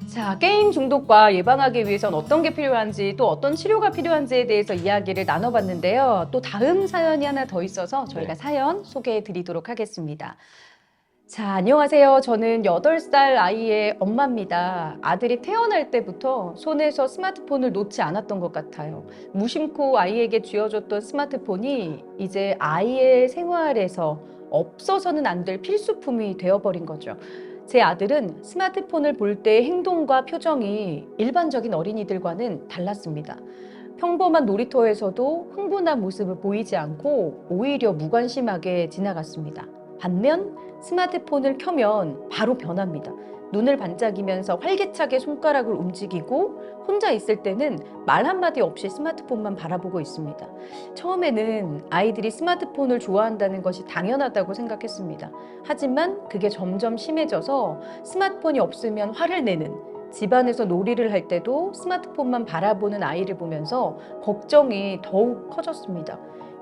자, 게임 중독과 예방하기 위해선 어떤 게 필요한지 또 어떤 치료가 필요한지에 대해서 이야기를 나눠봤는데요. 또 다음 사연이 하나 더 있어서 저희가 네. 사연 소개해 드리도록 하겠습니다. 자, 안녕하세요. 저는 8살 아이의 엄마입니다. 아들이 태어날 때부터 손에서 스마트폰을 놓지 않았던 것 같아요. 무심코 아이에게 쥐어줬던 스마트폰이 이제 아이의 생활에서 없어서는 안 될 필수품이 되어버린 거죠. 제 아들은 스마트폰을 볼 때의 행동과 표정이 일반적인 어린이들과는 달랐습니다. 평범한 놀이터에서도 흥분한 모습을 보이지 않고 오히려 무관심하게 지나갔습니다. 반면 스마트폰을 켜면 바로 변합니다. 눈을 반짝이면서 활기차게 손가락을 움직이고 혼자 있을 때는 말 한마디 없이 스마트폰만 바라보고 있습니다. 처음에는 아이들이 스마트폰을 좋아한다는 것이 당연하다고 생각했습니다. 하지만 그게 점점 심해져서 스마트폰이 없으면 화를 내는, 집안에서 놀이를 할 때도 스마트폰만 바라보는 아이를 보면서 걱정이 더욱 커졌습니다.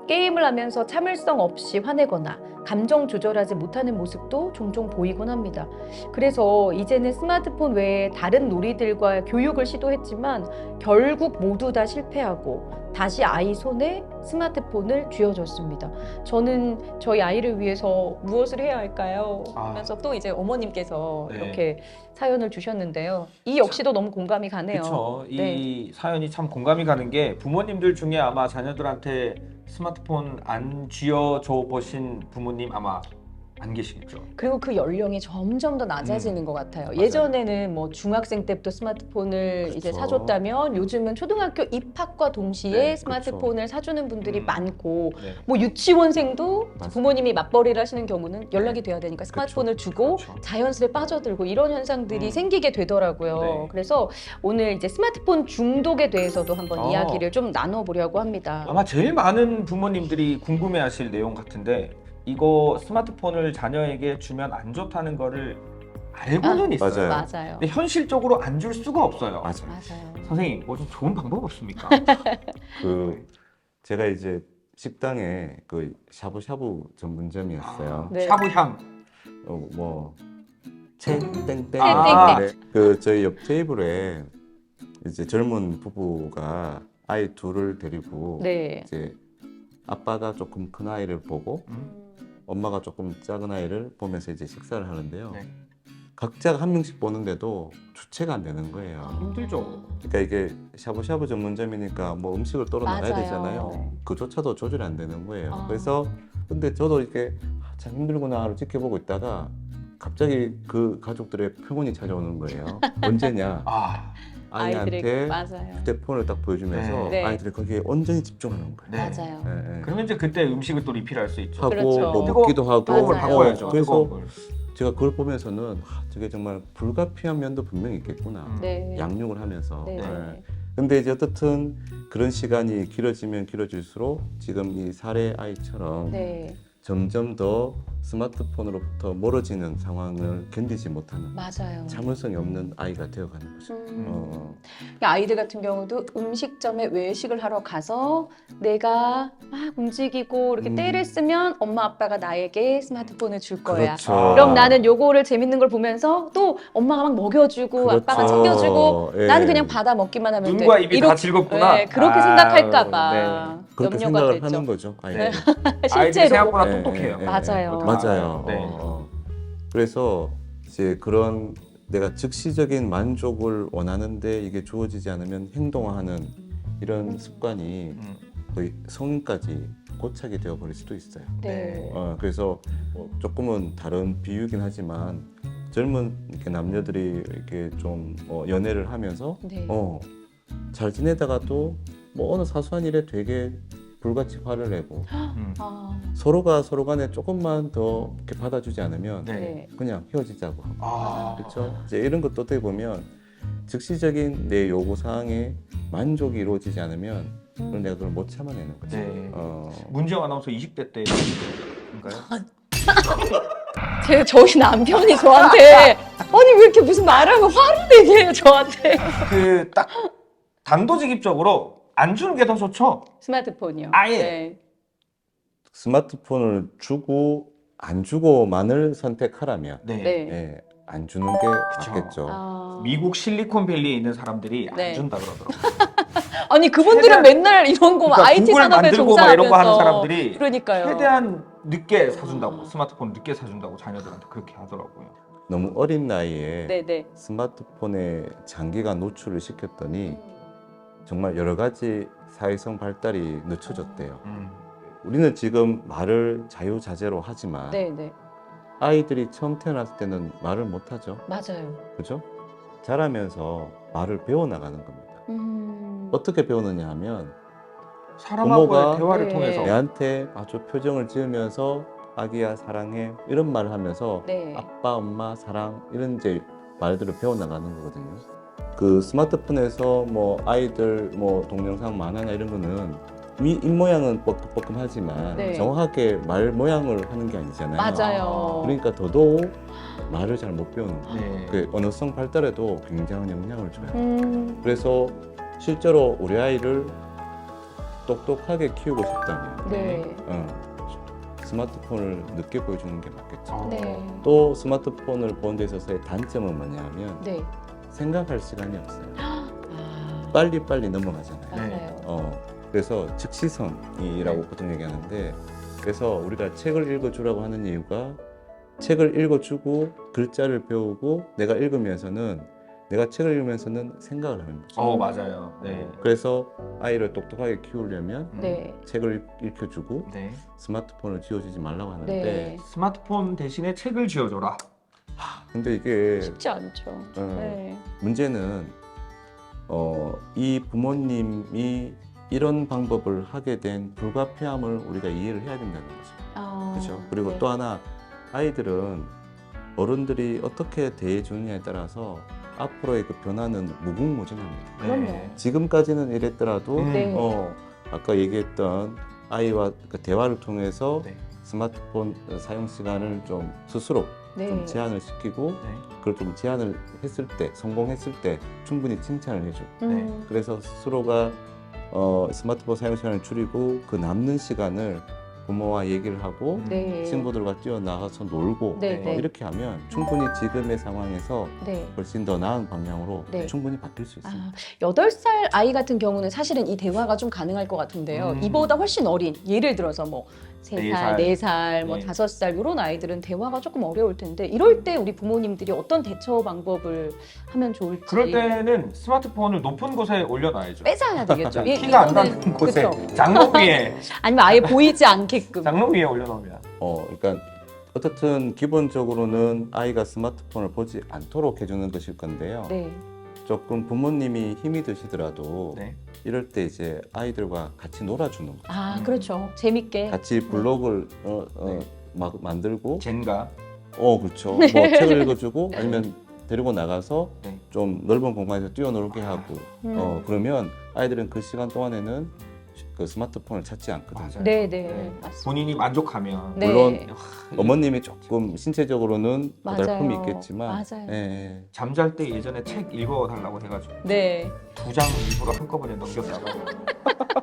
게임을 하면서 참을성 없이 화내거나 감정 조절하지 못하는 모습도 종종 보이곤 합니다. 그래서 이제는 스마트폰 외에 다른 놀이들과 교육을 시도했지만 결국 모두 다 실패하고 다시 아이 손에 스마트폰을 쥐어줬습니다. 저는 저희 아이를 위해서 무엇을 해야 할까요? 하면서 또 이제 어머님께서 네. 이렇게 사연을 주셨는데요. 이 역시도 너무 공감이 가네요. 그렇죠. 네. 이 사연이 참 공감이 가는 게 부모님들 중에 아마 자녀들한테 스마트폰 안 쥐어줘 보신 부모님 아마 안 계시겠죠. 그리고 그 연령이 점점 더 낮아지는 것 같아요. 맞아요. 예전에는 뭐 중학생 때부터 스마트폰을 이제 그렇죠. 사줬다면 요즘은 초등학교 입학과 동시에 네, 스마트폰을 사주는 분들이 음. 많고 네. 뭐 유치원생도 맞아요. 부모님이 맞벌이를 하시는 경우는 연락이 돼야 되니까 스마트폰을 주고 그렇죠. 자연스레 빠져들고 이런 현상들이 음. 생기게 되더라고요. 네. 그래서 오늘 이제 스마트폰 중독에 대해서도 한번 이야기를 좀 나눠보려고 합니다. 아마 제일 많은 부모님들이 궁금해하실 내용 같은데 이거 스마트폰을 자녀에게 주면 안 좋다는 거를 알고는 있어요. 맞아요. 맞아요. 근데 현실적으로 안 줄 수가 없어요. 맞아. 맞아요. 선생님, 뭐 좀 좋은 방법 없습니까? 제가 이제 식당에 그 샤브샤브 전문점이었어요. 네. 샤브향. 뭐 땡땡땡. 아. 네. 그 저희 옆 테이블에 이제 젊은 부부가 아이 둘을 데리고 네. 이제 아빠가 조금 큰 아이를 보고 엄마가 조금 작은 아이를 보면서 이제 식사를 하는데요. 네. 각자가 한 명씩 보는데도 주체가 안 되는 거예요. 힘들죠. 그러니까 이게 샤브샤브 전문점이니까 뭐 음식을 떨어 나가야 맞아요. 되잖아요. 그조차도 조절이 안 되는 거예요. 아. 그래서 근데 저도 이렇게 참 힘들구나 하루 지켜보고 있다가 갑자기 그 가족들의 평온이 찾아오는 거예요. 언제냐? 아, 아이한테 맞아요. 휴대폰을 딱 보여주면서 네. 아이들이 거기에 온전히 집중하는 거예요. 네. 맞아요. 예, 예. 그러면 이제 그때 음식을 또 리필할 수 있죠. 하고 그렇죠. 뭐 뜨거운- 먹기도 하고 뜨거운 걸 맞아요. 바꿔야죠. 그래서 뜨거운 걸. 제가 그걸 보면서는 저게 정말 불가피한 면도 분명히 있겠구나. 네. 양육을 하면서. 네. 예. 근데 이제 어떻든 그런 시간이 길어지면 길어질수록 지금 이 사례 아이처럼 네. 점점 더 스마트폰으로부터 멀어지는 상황을 견디지 못하는 맞아요. 참을성이 없는 아이가 되어가는 거죠. 아이들 같은 경우도 음식점에 외식을 하러 가서 내가 막 움직이고 이렇게 때를 쓰면 엄마 아빠가 나에게 스마트폰을 줄 거야. 그렇죠. 그럼 나는 요거를 재밌는 걸 보면서 또 엄마가 막 먹여주고 그렇죠. 아빠가 챙겨주고 예. 나는 그냥 받아 먹기만 하면 돼. 눈과 입이 다 즐겁구나. 네, 그렇게 아, 생각할까봐 그렇게 염려가 생각을 되죠. 하는 거죠. 아이들. 네. 아이들이 실제로 생각보다 예, 똑똑해요. 예, 예, 맞아요. 예. 맞아요. 네. 그래서 이제 그런 내가 즉시적인 만족을 원하는데 이게 주어지지 않으면 행동하는 이런 습관이 음. 거의 성인까지 고착이 되어 버릴 수도 있어요. 네. 그래서 뭐 조금은 다른 비유긴 하지만 젊은 이렇게 남녀들이 이렇게 좀 연애를 하면서 네. 잘 지내다가도 뭐 어느 사소한 일에 되게 불같이 화를 내고 아, 서로가 서로 간에 조금만 더 이렇게 받아주지 않으면 네. 네. 그냥 헤어지자고 하고 아, 그렇죠. 이제 이런 것도 어떻게 보면 즉시적인 내 요구 사항에 만족이 이루어지지 않으면 그럼 내가 그걸 못 참아내는 거죠. 네. 어, 문재영 아나운서 20대 때인가요? 저희 남편이 저한테 아니 왜 이렇게 무슨 말하면 화를 내게 해요 저한테. 그 딱 단도직입적으로 안 주는 게 더 좋죠. 스마트폰이요. 아예. 네. 스마트폰을 주고 안 주고만을 선택하라면 네. 네. 예, 안 주는 게 맞겠죠. 아. 미국 실리콘밸리에 있는 사람들이 안 네. 준다 그러더라고요. 아니 그분들은 최대한- 맨날 이런 거 그러니까 IT 구글 산업에 만들고 막 이런 거 하는 종사하면서 사람들이 그러니까요. 최대한 늦게 사준다고 아. 스마트폰 늦게 사준다고 자녀들한테 그렇게 하더라고요. 너무 어린 나이에 네네. 스마트폰에 장기간 노출을 시켰더니 정말 여러 가지 사회성 발달이 늦춰졌대요. 우리는 지금 말을 자유자재로 하지만 네네. 아이들이 처음 태어났을 때는 말을 못하죠. 맞아요. 그죠? 자라면서 말을 배워나가는 겁니다. 음. 어떻게 배우느냐 하면 사람하고의 부모가 대화를 네. 통해서 애한테 아주 표정을 지으면서 아기야 사랑해 이런 말을 하면서 네. 아빠 엄마 사랑 이런 이제 말들을 배워나가는 거거든요. 그 스마트폰에서 뭐 아이들 뭐 동영상 만화나 이런 거는 입 모양은 뻐끔뻐끔하지만 네. 정확하게 말 모양을 하는 게 아니잖아요. 맞아요. 그러니까 더더욱 말을 잘 못 배우는 거예요. 네. 그 언어성 발달에도 굉장한 영향을 줘요. 그래서 그래서 실제로 우리 아이를 똑똑하게 키우고 싶다면 네. 스마트폰을 늦게 보여주는 게 맞겠죠. 네. 또 스마트폰을 보는 데 있어서의 단점은 뭐냐면 네. 생각할 시간이 없어요. 아. 빨리빨리 넘어가잖아요. 맞아요. 그래서 즉시성이라고 네. 보통 얘기하는데 그래서 우리가 책을 읽어주라고 하는 이유가 책을 읽어주고 글자를 배우고 내가 책을 읽으면서는 생각을 하는 거죠. 맞아요. 네. 그래서 아이를 똑똑하게 키우려면 네. 책을 읽혀주고 네. 스마트폰을 쥐어주지 말라고 하는데 네. 스마트폰 대신에 책을 쥐어줘라. 근데 이게 쉽지 않죠. 네. 문제는 이 부모님이 이런 방법을 하게 된 불가피함을 우리가 이해를 해야 된다는 거죠. 아, 그렇죠. 그리고 네. 또 하나 아이들은 어른들이 어떻게 대해주느냐에 따라서 앞으로의 그 변화는 무궁무진합니다. 그럼요. 지금까지는 이랬더라도 네. 아까 얘기했던 아이와 그 대화를 통해서 네. 스마트폰 사용 시간을 좀 스스로 네. 좀 제한을 시키고 네. 그걸 좀 제한을 했을 때 성공했을 때 충분히 칭찬을 해주고 음. 그래서 스스로가 스마트폰 사용 시간을 줄이고 그 남는 시간을 부모와 얘기를 하고 네. 친구들과 뛰어나가서 놀고 네, 네. 이렇게 하면 충분히 지금의 상황에서 네. 훨씬 더 나은 방향으로 네. 충분히 바뀔 수 있습니다. 아, 8살 아이 같은 경우는 사실은 이 대화가 좀 가능할 것 같은데요. 이보다 훨씬 어린, 예를 들어서 뭐 3살, 4살, 뭐 네. 5살 이런 아이들은 대화가 조금 어려울 텐데 이럴 때 우리 부모님들이 어떤 대처 방법을 하면 좋을지 그럴 때는 스마트폰을 높은 곳에 올려놔야죠. 뺏어야 되겠죠. 키가 안 이거는- 닿는 곳에 그쵸? 장롱 위에 아니면 아예 보이지 않게끔. 장롱 위에 올려놓으면 그러니까 어떻든 기본적으로는 아이가 스마트폰을 보지 않도록 해주는 것일 건데요. 네. 조금 부모님이 힘이 드시더라도 네. 이럴 때 이제 아이들과 같이 놀아주는 거. 아, 그렇죠. 재밌게. 같이 블로그를 네. 막 만들고 젠가 그렇죠. 뭐 책을 읽어주고 아니면 데리고 나가서 네. 좀 넓은 공간에서 뛰어놀게 하고 그러면 아이들은 그 시간 동안에는 그 스마트폰을 찾지 않거든요. 맞아요. 네, 네. 네. 맞습니다. 본인이 만족하면 네. 물론 어머님이 조금 신체적으로는 맞아요. 고달픔이 있겠지만 맞아요. 예. 잠잘 때 예전에 책 읽어달라고 해가지고 네. 2장 일부러 한꺼번에 넘겼다가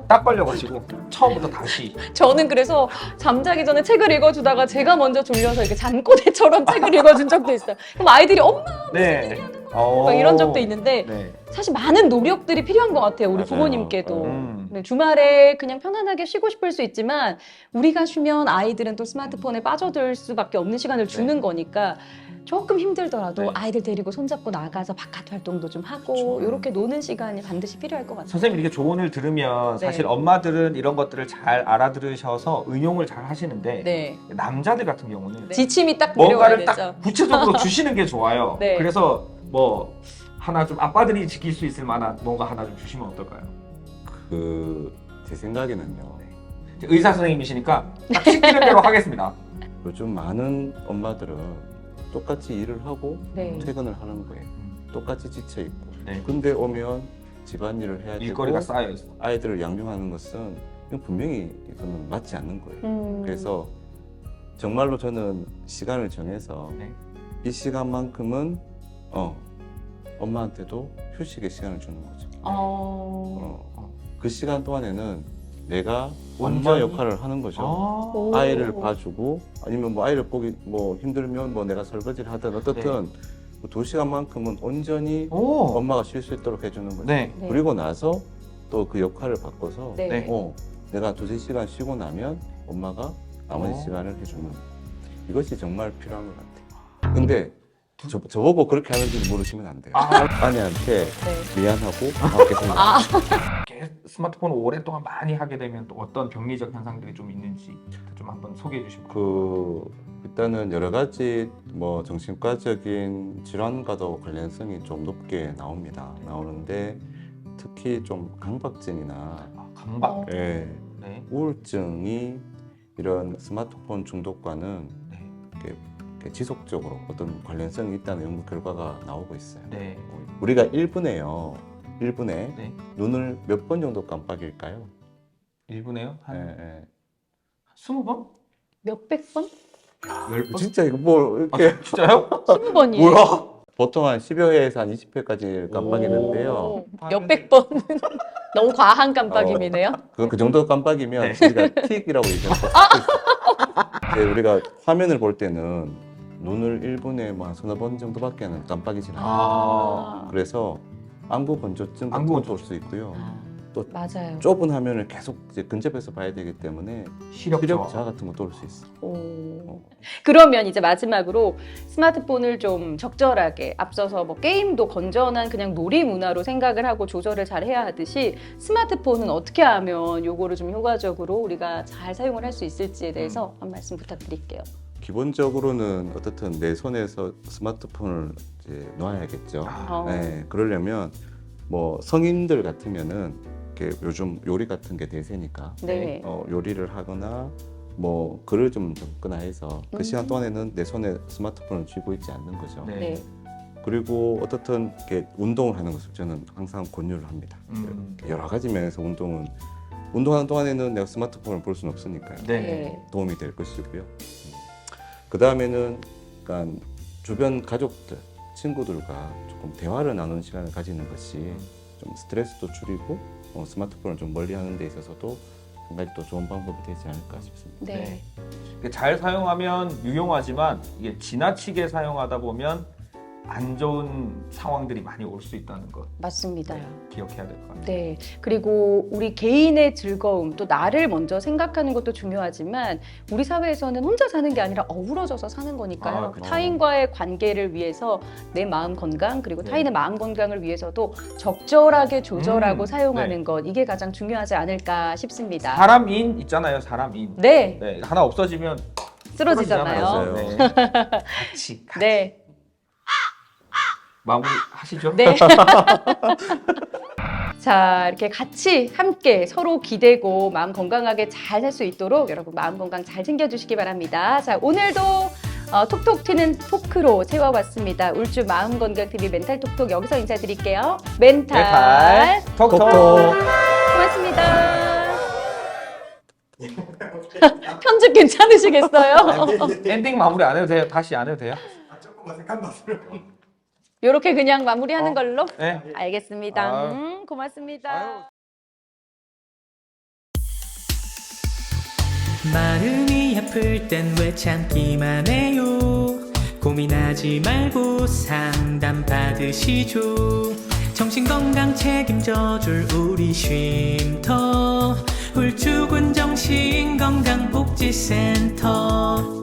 딱 걸려가지고 처음부터 다시 저는 그래서 잠자기 전에 책을 읽어주다가 제가 먼저 졸려서 이렇게 잠꼬대처럼 책을 읽어준 적도 있어요. 그럼 아이들이 엄마 네. 막 이런 적도 있는데 네. 사실 많은 노력들이 필요한 것 같아요. 우리 맞아요. 부모님께도. 음. 네, 주말에 그냥 편안하게 쉬고 싶을 수 있지만 우리가 쉬면 아이들은 또 스마트폰에 빠져들 수밖에 없는 시간을 주는 거니까 조금 힘들더라도 네. 아이들 데리고 손잡고 나가서 바깥 활동도 좀 하고 그렇죠. 이렇게 노는 시간이 반드시 필요할 것 같아요. 선생님 이렇게 조언을 들으면 네. 사실 엄마들은 이런 것들을 잘 알아들으셔서 응용을 잘 하시는데 네. 남자들 같은 경우는 지침이 딱 내려와야 뭔가를 되죠. 딱 구체적으로 주시는 게 좋아요. 네. 그래서 뭐 하나 좀 아빠들이 지킬 수 있을 만한 뭔가 하나 좀 주시면 어떨까요? 제 생각에는요. 의사 선생님이시니까 딱 시키는 대로 하겠습니다. 요즘 많은 엄마들은 똑같이 일을 하고 네. 퇴근을 하는 거예요. 똑같이 지쳐 있고. 네. 근데 오면 집안일을 해야 되고 일거리가 쌓여 있어. 아이들을 양육하는 것은 이건 분명히 이거는 맞지 않는 거예요. 그래서 정말로 저는 시간을 정해서 네. 이 시간만큼은 엄마한테도 휴식의 시간을 주는 거죠. 그 시간 동안에는 내가 엄마 온전히? 역할을 하는 거죠. 오. 아이를 봐주고 아니면 뭐 아이를 보기 뭐 힘들면 뭐 내가 설거지를 하든 어떻든 2시간만큼은 온전히 오. 엄마가 쉴 수 있도록 해주는 거죠. 네. 네. 그리고 나서 또 그 역할을 바꿔서 네. 네. 내가 2-3시간 쉬고 나면 엄마가 나머지 오. 시간을 해주는 이것이 정말 필요한 것 같아요. 근데 저보고 그렇게 하는지 모르시면 안 돼요. 아내한테 네. 미안하고 고맙게 생각해요. 이렇게 스마트폰을 오랫동안 많이 하게 되면 또 어떤 병리적 현상들이 좀 있는지 좀 한번 소개해 주시면. 일단은 여러 가지 뭐 정신과적인 질환과도 관련성이 좀 높게 나오는데 특히 좀 강박증이나 강박. 예, 네. 우울증이 이런 스마트폰 중독과는 네. 이렇게 지속적으로 어떤 관련성이 있다는 연구 결과가 나오고 있어요. 네. 우리가 1분에 네. 눈을 몇 번 정도 깜빡일까요? 1분에요? 한 예. 20번? 몇백 번? 10번? 진짜 이거 뭐 이렇게 진짜요? 20번이에요. 뭐야? 보통 한 10여 회에서 한 20회까지 깜빡이는데요. 몇백 번. 너무 과한 깜빡임이네요. 그 정도 깜빡이면 네. 우리가 틱이라고 얘기하는 거 우리가 화면을 볼 때는 눈을 1분에 뭐 한 서너 번 정도밖에 깜빡이지 않아요. 아. 그래서 안구 건조증 같은 안구 것도 올 수 있고요. 또 맞아요. 좁은 화면을 계속 이제 근접해서 봐야 되기 때문에 시력 시력 저하. 저하 같은 것도 올 수 있어. 그러면 이제 마지막으로 스마트폰을 좀 적절하게 앞서서 뭐 게임도 건전한 그냥 놀이 문화로 생각을 하고 조절을 잘 해야 하듯이 스마트폰은 어떻게 하면 요거를 좀 효과적으로 우리가 잘 사용을 할 수 있을지에 대해서 한 말씀 부탁드릴게요. 기본적으로는 어떻든 내 손에서 스마트폰을 이제 놔야겠죠. 네, 그러려면 뭐 성인들 같으면은 이렇게 요즘 요리 같은 게 대세니까 네. 요리를 하거나 뭐 글을 좀 적거나 해서 그 시간 동안에는 내 손에 스마트폰을 쥐고 있지 않는 거죠. 네. 네. 그리고 어떻든 이렇게 운동을 하는 것을 저는 항상 권유를 합니다. 여러 가지 면에서 운동하는 동안에는 내가 스마트폰을 볼 수는 없으니까요. 네. 도움이 될 것이고요. 그 다음에는 그러니까 주변 가족들, 친구들과 조금 대화를 나누는 시간을 가지는 것이 좀 스트레스도 줄이고 스마트폰을 좀 멀리하는 데 있어서도 한 가지 또 좋은 방법이 되지 않을까 싶습니다. 네. 이게 잘 사용하면 유용하지만 이게 지나치게 사용하다 보면 안 좋은 상황들이 많이 올 수 있다는 것 맞습니다. 기억해야 될 것 같아요. 네. 그리고 우리 개인의 즐거움, 또 나를 먼저 생각하는 것도 중요하지만 우리 사회에서는 혼자 사는 게 아니라 어우러져서 사는 거니까요. 아, 그렇죠. 타인과의 관계를 위해서 내 마음 건강 그리고 네. 타인의 마음 건강을 위해서도 적절하게 조절하고 네. 사용하는 것 이게 가장 중요하지 않을까 싶습니다. 사람인 있잖아요. 사람인. 네. 네. 하나 없어지면 쓰러지잖아요. 맞아요. 네. 같이 네. 마무리 하시죠. 네. 자, 이렇게 같이 함께 서로 기대고 마음 건강하게 잘 살 수 있도록 여러분 마음 건강 잘 챙겨주시기 바랍니다. 자, 오늘도 톡톡 튀는 토크로 채워봤습니다. 울주 마음 건강 TV 멘탈 톡톡 여기서 인사드릴게요. 멘탈 톡톡. 고맙습니다. 편집 괜찮으시겠어요? 엔딩 마무리 안 해도 돼요? 다시 안 해도 돼요? 조금 어색한 맛으로. 이렇게 그냥 마무리하는 걸로? 네. 알겠습니다. 아유. 고맙습니다. 마음이 아플 땐 왜 참기만 해요. 고민하지 말고 상담 받으시죠. 정신건강 책임져줄 우리 쉼터 울주군 정신건강복지센터.